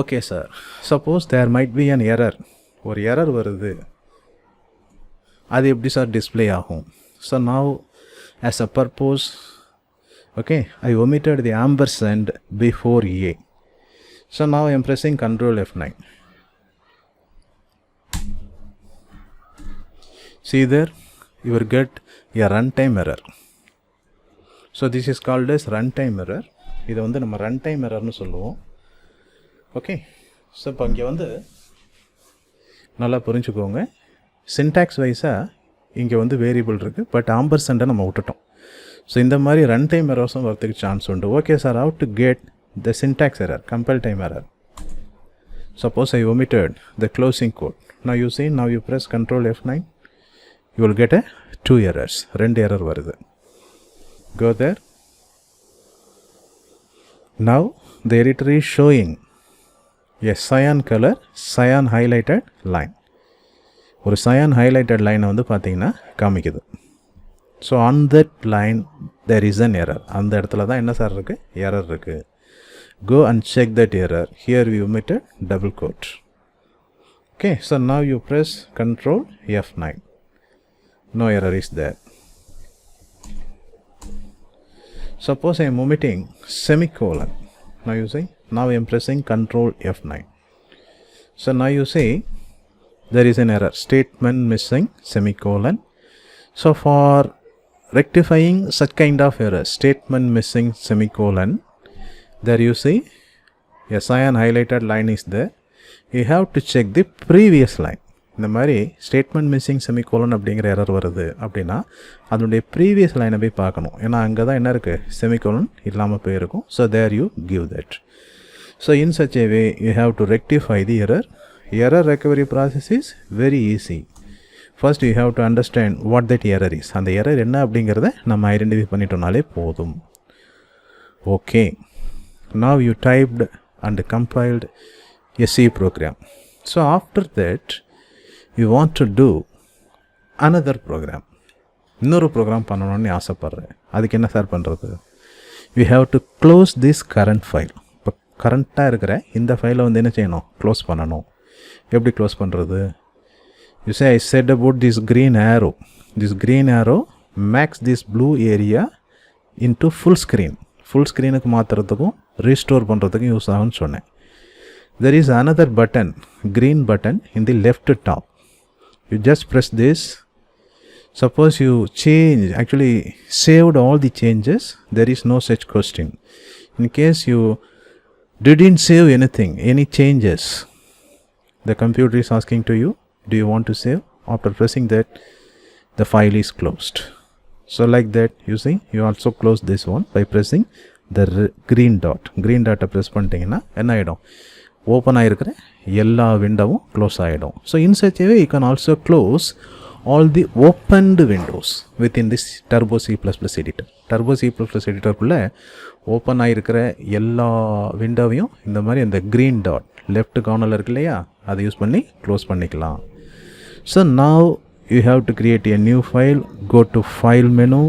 Okay sir, suppose there might be an error, ஒரு error வருது, அது எப்படி sir display ஆகும்? So now as a purpose, okay, I omitted the ampersand before A. So now I am pressing Control F9. See there, you will get a runtime error. So this is called as runtime error. இதை வந்து நம்ம runtime errorனு சொல்லுவோம். Okay, so இப்போ இங்கே வந்து நல்லா புரிஞ்சுக்கோங்க, syntax வைஸாக இங்கே வந்து வேரியபிள் இருக்குது, பட் ஆம்பர்சண்டை நம்ம விட்டுட்டோம். ஸோ இந்த மாதிரி ரன் டைம் எரர்ஸும் வரதுக்கு சான்ஸ் உண்டு. Okay sir, how to get the syntax error, compile time error? Suppose I omitted the closing code. Now you see, now you press Control F9, you will get a 2 errors. 2 error வருது. Go there. Now the editor is showing a cyan color, cyan highlighted line. ஒரு cyan highlighted line வந்து பார்த்தீங்கன்னா காமிக்குது. So on that line there is an error. அந்த இடத்துல தான் என்ன sir இருக்குது, எரர் இருக்குது. Go and check that error. Here we omitted double quote. Okay, so now you press Control F9. No error is there. Suppose I am omitting semicolon. Now you see, now I am pressing Control F9. So now you see there is an error, statement missing semicolon. So for rectifying such kind of error, statement missing semicolon, there you see a cyan highlighted line is there. You have to check the previous line. இந்த மாதிரி statement missing semicolon அப்படிங்கிற error வருது அப்படின்னா அதனுடைய previous லைனை போய் பார்க்கணும். ஏன்னா அங்கே தான் என்ன இருக்குது, செமிகோலன் இல்லாமல் போயிருக்கும். So there you give that. So in such a way you have to rectify the error. Error recovery process is very easy. First you have to understand what that error is. அந்த error என்ன அப்படிங்கிறத நம்ம identify பண்ணிட்டோம்னாலே போதும். Okay, now you typed and compiled a C program. So after that you want to do another program. இன்னொரு program பண்ணணும்னு ஆசைப்பட்றேன். அதுக்கு என்ன சார் பண்ணுறது? we have to close this current file. இப்போ கரண்ட்டாக இருக்கிற இந்த ஃபைலை வந்து என்ன செய்யணும், க்ளோஸ் பண்ணணும். எப்படி க்ளோஸ் பண்ணுறது? you say I said about this green arrow. This green arrow makes this blue area into full screen. Full ஸ்க்ரீனுக்கு மாற்றுறதுக்கும் ரீஸ்டோர் பண்ணுறதுக்கும் யூஸ் ஆகும்னு சொன்னேன். There is another button, green button in the left top. You just press this. Suppose you actually saved all the changes, there is no such question. In case you didn't save anything, any changes, the computer is asking to you, do you want to save? After pressing that, the file is closed. So like that, you see, you also close this one by pressing the green dot. Green dot press பண்ணிட்டீங்கன்னா என்ன ஆகிடும், open ஆகிருக்கிற எல்லா விண்டோவும் close ஆகிடும். So in such a way you can also close all the opened windows within this Turbo C++ editor. Turbo C++ editorக்குள்ளே open ஆகிருக்கிற எல்லா விண்டோவையும் இந்த மாதிரி அந்த க்ரீன் டாட் லெஃப்ட் கார்னரில் இருக்கு இல்லையா, அதை யூஸ் பண்ணி க்ளோஸ் பண்ணிக்கலாம். So now you have to create a new file. Go to file menu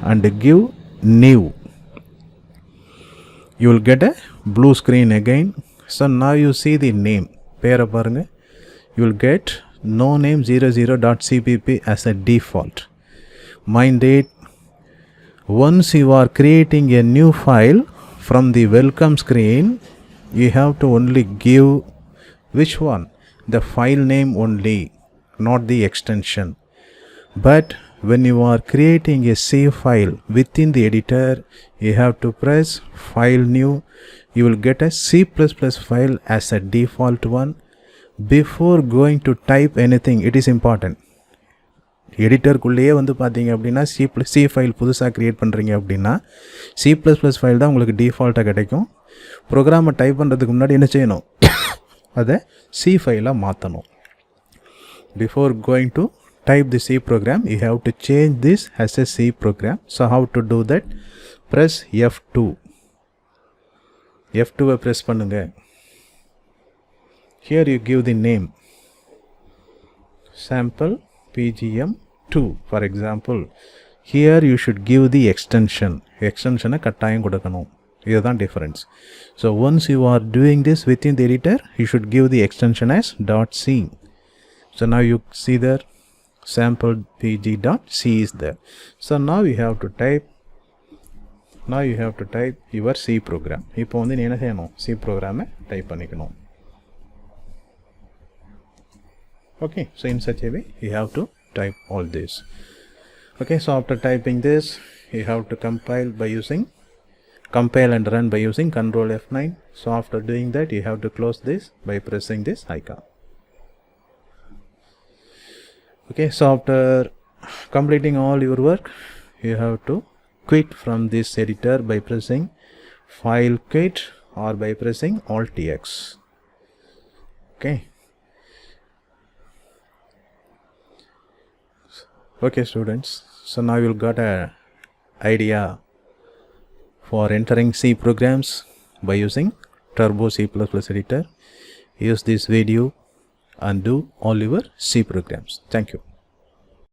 and give new. You will get a blue screen again. So now you see the name, பேரை பாருங்க. You will get no name 00.cpp as a default. Mind it, once you are creating a new file from the welcome screen, you have to only give which one, the file name only, not the extension. But when you are creating a C file within the editor, you have to press File New. You will get a C++ file as a default one. Before going to type anything, it is important. எடிட்டருக்குள்ளேயே வந்து பார்த்தீங்க அப்படின்னா C file புதுசாக create பண்ணுறீங்க அப்படின்னா C++ file தான் உங்களுக்கு டிஃபால்ட்டாக கிடைக்கும். ப்ரோக்ராமை டைப் பண்ணுறதுக்கு முன்னாடி என்ன செய்யணும், அதை C ஃபைலாக மாற்றணும். Before going to type the C program, you have to change this as a C program. So how to do that? Press F2. F2 press பண்ணுங்க. Here you give the name sample pgm2 for example. Here you should give the extension கட்டாயம் கொடுக்கணும். இதுதான் difference. So once you are doing this within the editor, you should give the extension as .c. So now you see there sample pg.c is there. So now you have to type your C program. இப்போ வந்து நீ என்ன செய்யணும், C program type பண்ணிக்கணும். Okay, so in such a way you have to type all this. Okay, so after typing this, you have to compile and run by using Ctrl F9. So after doing that, you have to close this by pressing this icon. Okay, so after completing all your work, you have to quit from this editor by pressing File Quit or by pressing Alt X. Okay. Okay students, so now you'll got a idea for entering C programs by using Turbo C++ editor. Use this video and do all your C programs. Thank you.